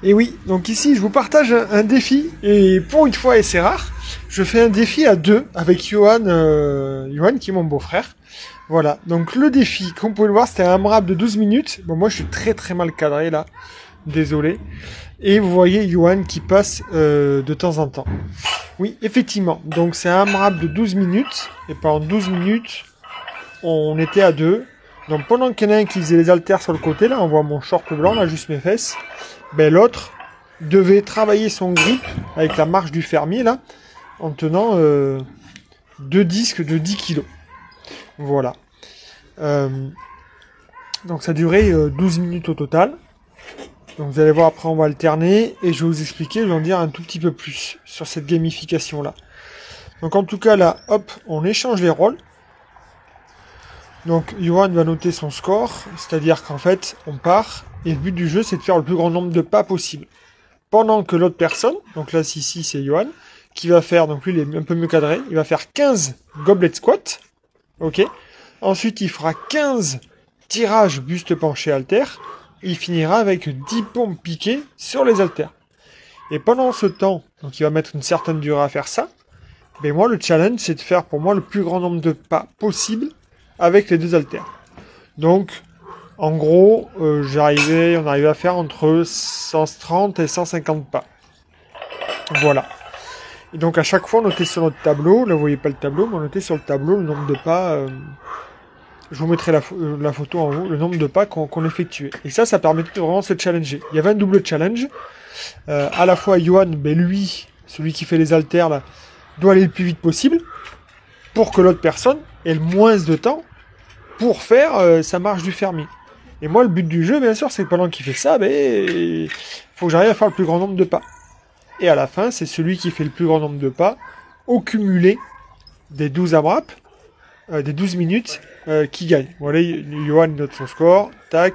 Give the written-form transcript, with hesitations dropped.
Et oui, donc ici je vous partage un défi, et pour une fois, et c'est rare, je fais un défi à deux avec Johan, Johan qui est mon beau-frère. Voilà, donc le défi, comme vous pouvez le voir, c'était un AMRAP de 12 minutes. Bon, moi je suis très très mal cadré là, désolé. Et vous voyez Johan qui passe de temps en temps. Oui, effectivement, donc c'est un AMRAP de 12 minutes, et pendant 12 minutes, on était à deux. Donc pendant qu'il y en a un qui faisait les haltères sur le côté, là on voit mon short blanc, là juste mes fesses, ben l'autre devait travailler son grip avec la marche du fermier là, en tenant deux disques de 10 kg. Voilà. Donc ça durait 12 minutes au total. Donc vous allez voir, après on va alterner et je vais vous expliquer, je vais en dire un tout petit peu plus sur cette gamification là. Donc en tout cas là, hop, on échange les rôles. Donc Johan va noter son score, c'est-à-dire qu'en fait on part et le but du jeu c'est de faire le plus grand nombre de pas possible. Pendant que l'autre personne, donc là ici c'est Johan, qui va faire, donc lui il est un peu mieux cadré, il va faire 15 goblet squat, ok. Ensuite il fera 15 tirages buste penché halter, il finira avec 10 pompes piquées sur les haltères. Et pendant ce temps, donc il va mettre une certaine durée à faire ça, mais moi le challenge c'est de faire pour moi le plus grand nombre de pas possible avec les deux haltères. Donc, en gros, on arrivait à faire entre 130 et 150 pas. Voilà. Et donc, à chaque fois, on notait sur notre tableau, là, vous voyez pas le tableau, mais on notait sur le tableau le nombre de pas, je vous mettrai la photo en haut, le nombre de pas qu'on effectuait. Et ça permettait de vraiment se challenger. Il y avait un double challenge. À la fois, Johan, ben lui, celui qui fait les haltères, là, doit aller le plus vite possible, pour que l'autre personne ait le moins de temps pour faire sa marche du fermier. Et moi, le but du jeu, bien sûr, c'est que pendant qu'il fait ça, il faut que j'arrive à faire le plus grand nombre de pas. Et à la fin, c'est celui qui fait le plus grand nombre de pas, au cumulé des 12 AMRAP, des 12 minutes, qui gagne. Voilà, Johan note son score, tac.